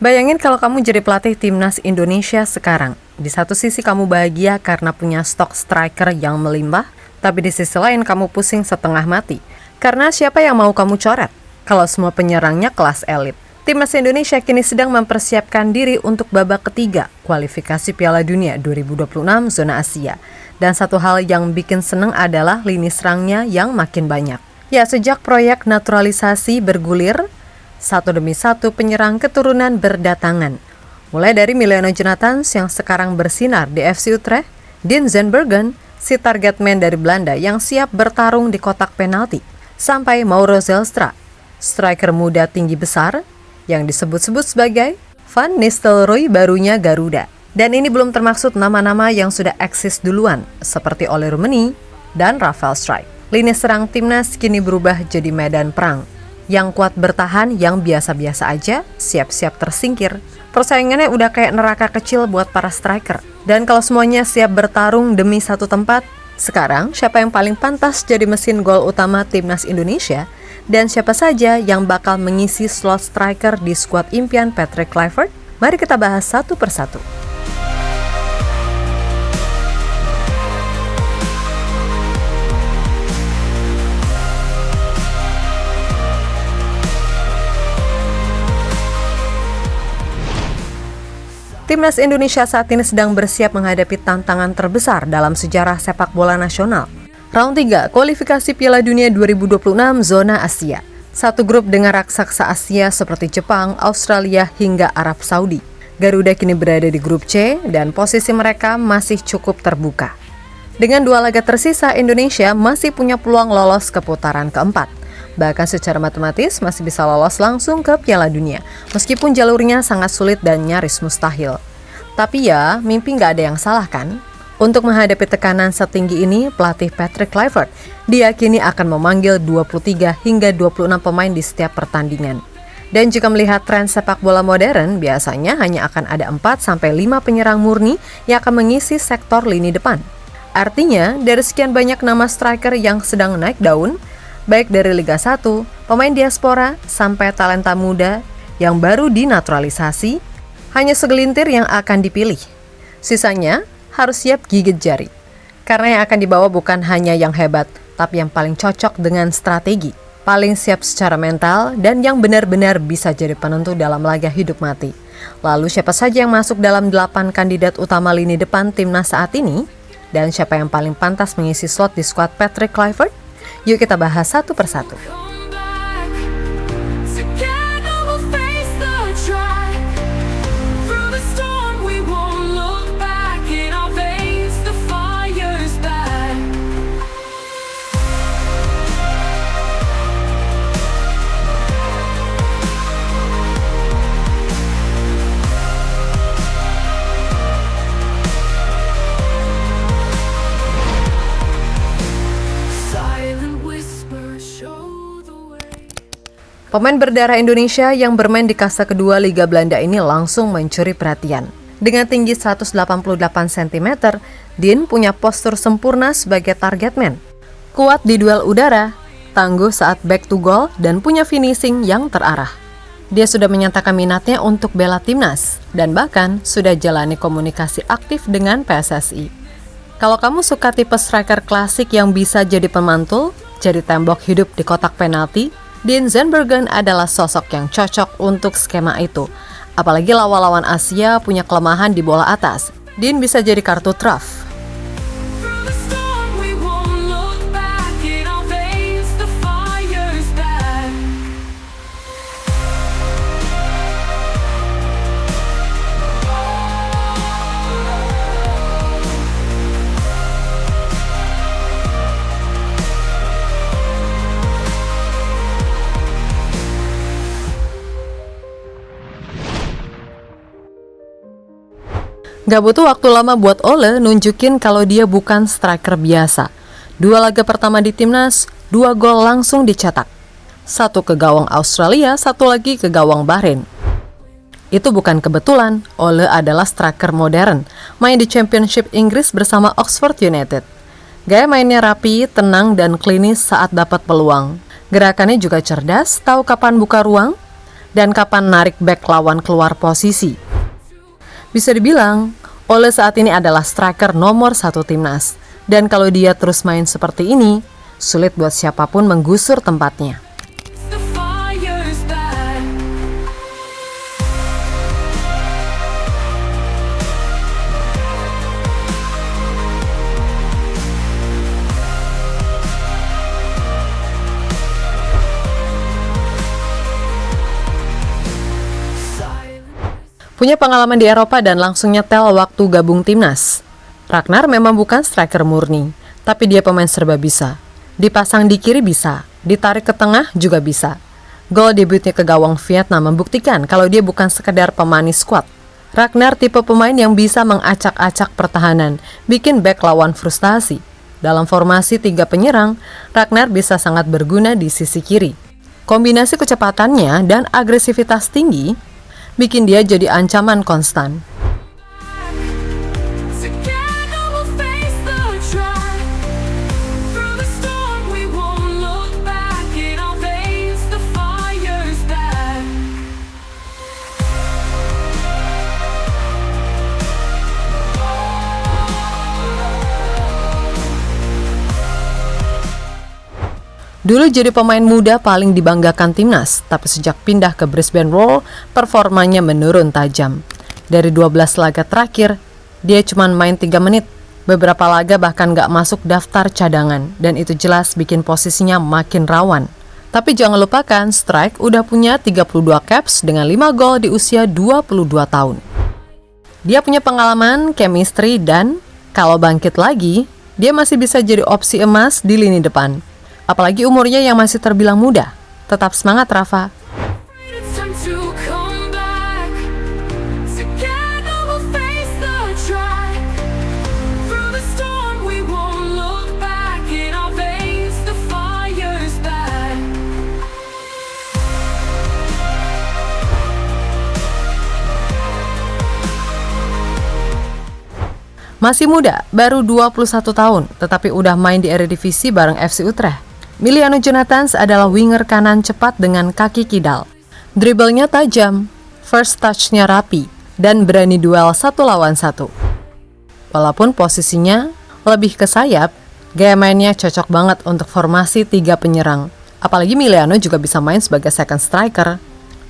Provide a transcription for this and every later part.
Bayangin kalau kamu jadi pelatih timnas Indonesia sekarang. Di satu sisi kamu bahagia karena punya stok striker yang melimpah, tapi di sisi lain kamu pusing setengah mati. Karena siapa yang mau kamu coret? Kalau semua penyerangnya kelas elit. Timnas Indonesia kini sedang mempersiapkan diri untuk babak ketiga kualifikasi Piala Dunia 2026 zona Asia. Dan satu hal yang bikin seneng adalah lini serangnya yang makin banyak. Ya, sejak proyek naturalisasi bergulir, satu demi satu penyerang keturunan berdatangan. Mulai dari Emiliano Jonathan yang sekarang bersinar di FC Utrecht, Dean Zandbergen, si target man dari Belanda yang siap bertarung di kotak penalti, sampai Mauro Zelstra, striker muda tinggi besar yang disebut-sebut sebagai Van Nistelrooy barunya Garuda. Dan ini belum termaksud nama-nama yang sudah eksis duluan, seperti Ole Roemeny dan Rafael Struijk. Lini serang timnas kini berubah jadi medan perang. Yang kuat bertahan, yang biasa-biasa aja, siap-siap tersingkir. Persaingannya udah kayak neraka kecil buat para striker. Dan kalau semuanya siap bertarung demi satu tempat, sekarang siapa yang paling pantas jadi mesin gol utama timnas Indonesia? Dan siapa saja yang bakal mengisi slot striker di skuad impian Patrick Kluivert? Mari kita bahas satu persatu. Timnas Indonesia saat ini sedang bersiap menghadapi tantangan terbesar dalam sejarah sepak bola nasional. Round 3, kualifikasi Piala Dunia 2026 zona Asia. Satu grup dengan raksasa Asia seperti Jepang, Australia, hingga Arab Saudi. Garuda kini berada di grup C dan posisi mereka masih cukup terbuka. Dengan 2 laga tersisa, Indonesia masih punya peluang lolos ke putaran keempat. Bahkan secara matematis masih bisa lolos langsung ke Piala Dunia, meskipun jalurnya sangat sulit dan nyaris mustahil. Tapi ya, mimpi nggak ada yang salah kan? Untuk menghadapi tekanan setinggi ini, pelatih Patrick Kluivert diyakini akan memanggil 23 hingga 26 pemain di setiap pertandingan. Dan jika melihat tren sepak bola modern, biasanya hanya akan ada 4-5 penyerang murni yang akan mengisi sektor lini depan. Artinya, dari sekian banyak nama striker yang sedang naik daun, baik dari Liga 1, pemain diaspora, sampai talenta muda yang baru dinaturalisasi, hanya segelintir yang akan dipilih. Sisanya harus siap gigit jari. Karena yang akan dibawa bukan hanya yang hebat, tapi yang paling cocok dengan strategi, paling siap secara mental, dan yang benar-benar bisa jadi penentu dalam laga hidup mati. Lalu siapa saja yang masuk dalam 8 kandidat utama lini depan timnas saat ini? Dan siapa yang paling pantas mengisi slot di skuad Patrick Kluivert? Yuk kita bahas satu persatu. Pemain berdarah Indonesia yang bermain di kasta kedua Liga Belanda ini langsung mencuri perhatian. Dengan tinggi 188 cm, Dean punya postur sempurna sebagai target man. Kuat di duel udara, tangguh saat back to goal, dan punya finishing yang terarah. Dia sudah menyatakan minatnya untuk bela timnas, dan bahkan sudah jalani komunikasi aktif dengan PSSI. Kalau kamu suka tipe striker klasik yang bisa jadi pemantul, jadi tembok hidup di kotak penalti, Dean Zandbergen adalah sosok yang cocok untuk skema itu. Apalagi lawan-lawan Asia punya kelemahan di bola atas. Dean bisa jadi kartu truf. Gak butuh waktu lama buat Ole nunjukin kalau dia bukan striker biasa. 2 laga pertama di timnas, 2 gol langsung dicetak. 1 ke gawang Australia, 1 lagi ke gawang Bahrain. Itu bukan kebetulan, Ole adalah striker modern, main di Championship Inggris bersama Oxford United. Gaya mainnya rapi, tenang, dan klinis saat dapat peluang. Gerakannya juga cerdas, tahu kapan buka ruang. dan kapan narik bek lawan keluar posisi. Bisa dibilang, Ole saat ini adalah striker nomor 1 timnas. Dan kalau dia terus main seperti ini, sulit buat siapapun menggusur tempatnya. Punya pengalaman di Eropa dan langsung nyetel waktu gabung timnas. Ragnar memang bukan striker murni, tapi dia pemain serba bisa. Dipasang di kiri bisa, ditarik ke tengah juga bisa. Gol debutnya ke gawang Vietnam membuktikan kalau dia bukan sekedar pemanis skuad. Ragnar tipe pemain yang bisa mengacak-acak pertahanan, bikin bek lawan frustasi. Dalam formasi 3 penyerang, Ragnar bisa sangat berguna di sisi kiri. Kombinasi kecepatannya dan agresivitas tinggi bikin dia jadi ancaman konstan. Dulu jadi pemain muda paling dibanggakan timnas, tapi sejak pindah ke Brisbane Roar, performanya menurun tajam. Dari 12 laga terakhir, dia cuma main 3 menit. Beberapa laga bahkan gak masuk daftar cadangan, dan itu jelas bikin posisinya makin rawan. Tapi jangan lupakan, Strike udah punya 32 caps dengan 5 gol di usia 22 tahun. Dia punya pengalaman, chemistry, dan kalau bangkit lagi, dia masih bisa jadi opsi emas di lini depan. Apalagi umurnya yang masih terbilang muda. Tetap semangat, Rafa. Masih muda, baru 21 tahun, tetapi udah main di Eredivisie bareng FC Utrecht. Miliano Jonathans adalah winger kanan cepat dengan kaki kidal. Dribblenya tajam, first touch-nya rapi, dan berani duel 1 lawan 1. Walaupun posisinya lebih ke sayap, gaya mainnya cocok banget untuk formasi 3 penyerang. Apalagi Miliano juga bisa main sebagai second striker,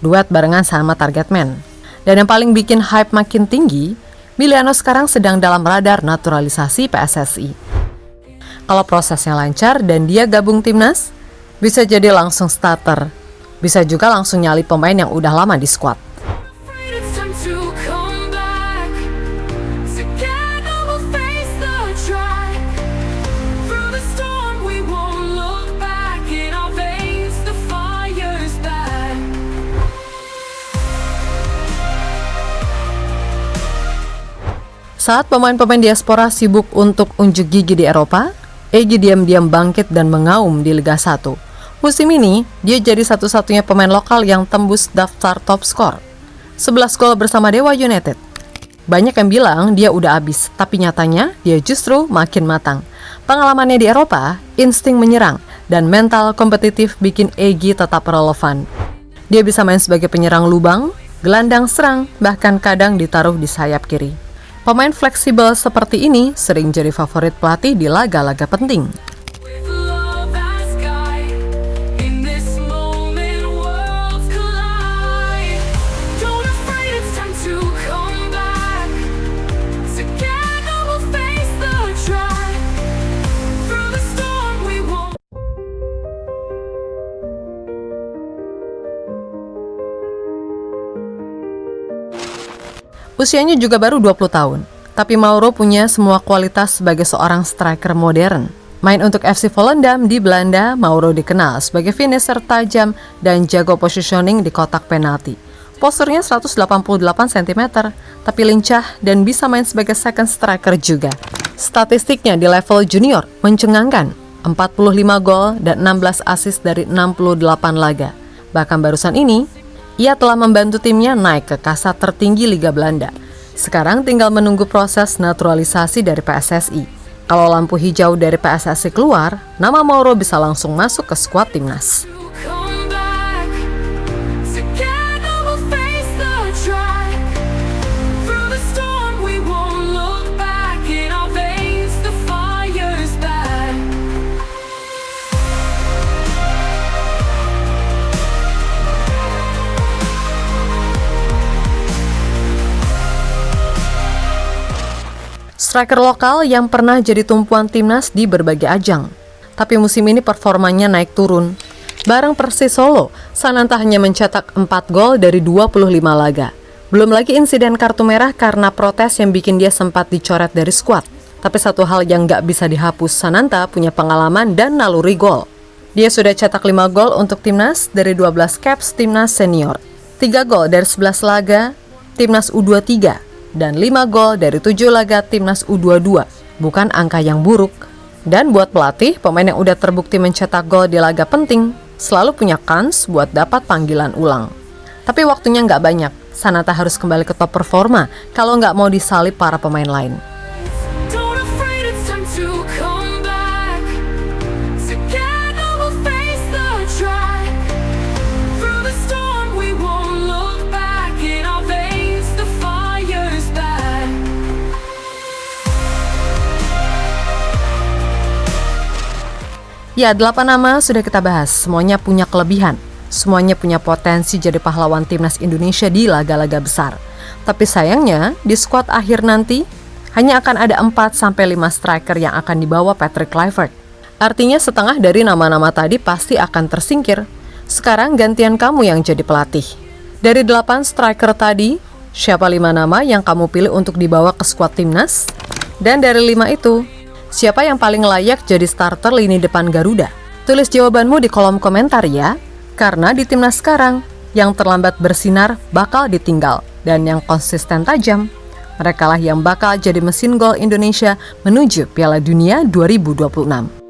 duet barengan sama target man. Dan yang paling bikin hype makin tinggi, Miliano sekarang sedang dalam radar naturalisasi PSSI. Kalau prosesnya lancar dan dia gabung timnas, bisa jadi langsung starter. Bisa juga langsung nyali pemain yang udah lama di skuad. Saat pemain-pemain diaspora sibuk untuk unjuk gigi di Eropa, Egy diam-diam bangkit dan mengaum di Liga 1. Musim ini, dia jadi satu-satunya pemain lokal yang tembus daftar top skor. 11 gol bersama Dewa United. Banyak yang bilang dia udah habis, tapi nyatanya dia justru makin matang. Pengalamannya di Eropa, insting menyerang, dan mental kompetitif bikin Egy tetap relevan. Dia bisa main sebagai penyerang lubang, gelandang serang, bahkan kadang ditaruh di sayap kiri. Pemain fleksibel seperti ini sering jadi favorit pelatih di laga-laga penting. Usianya juga baru 20 tahun, tapi Mauro punya semua kualitas sebagai seorang striker modern. Main untuk FC Volendam di Belanda, Mauro dikenal sebagai finisher tajam dan jago positioning di kotak penalti. Posturnya 188 cm, tapi lincah dan bisa main sebagai second striker juga. Statistiknya di level junior mencengangkan, 45 gol dan 16 assist dari 68 laga. Bahkan barusan ini, ia telah membantu timnya naik ke kasta tertinggi Liga Belanda. Sekarang tinggal menunggu proses naturalisasi dari PSSI. Kalau lampu hijau dari PSSI keluar, nama Mauro bisa langsung masuk ke skuad timnas. Striker lokal yang pernah jadi tumpuan timnas di berbagai ajang. Tapi musim ini performanya naik turun. Bareng Persis Solo, Sananta hanya mencetak 4 gol dari 25 laga. Belum lagi insiden kartu merah karena protes yang bikin dia sempat dicoret dari skuad. Tapi satu hal yang nggak bisa dihapus, Sananta punya pengalaman dan naluri gol. Dia sudah cetak 5 gol untuk timnas dari 12 caps timnas senior. 3 gol dari 11 laga timnas U23 dan 5 gol dari 7 laga timnas U22. Bukan angka yang buruk. Dan buat pelatih, pemain yang udah terbukti mencetak gol di laga penting selalu punya kans buat dapat panggilan ulang. Tapi waktunya nggak banyak. Sananta harus kembali ke top performa kalau nggak mau disalip para pemain lain. Ya, 8 nama sudah kita bahas. Semuanya punya kelebihan. Semuanya punya potensi jadi pahlawan timnas Indonesia di laga-laga besar. Tapi sayangnya, di skuad akhir nanti, hanya akan ada 4-5 striker yang akan dibawa Patrick Kluivert. Artinya setengah dari nama-nama tadi pasti akan tersingkir. Sekarang gantian kamu yang jadi pelatih. Dari 8 striker tadi, siapa 5 nama yang kamu pilih untuk dibawa ke skuad timnas? Dan dari 5 itu, siapa yang paling layak jadi starter lini depan Garuda? Tulis jawabanmu di kolom komentar ya. Karena di timnas sekarang, yang terlambat bersinar bakal ditinggal. Dan yang konsisten tajam, merekalah yang bakal jadi mesin gol Indonesia menuju Piala Dunia 2026.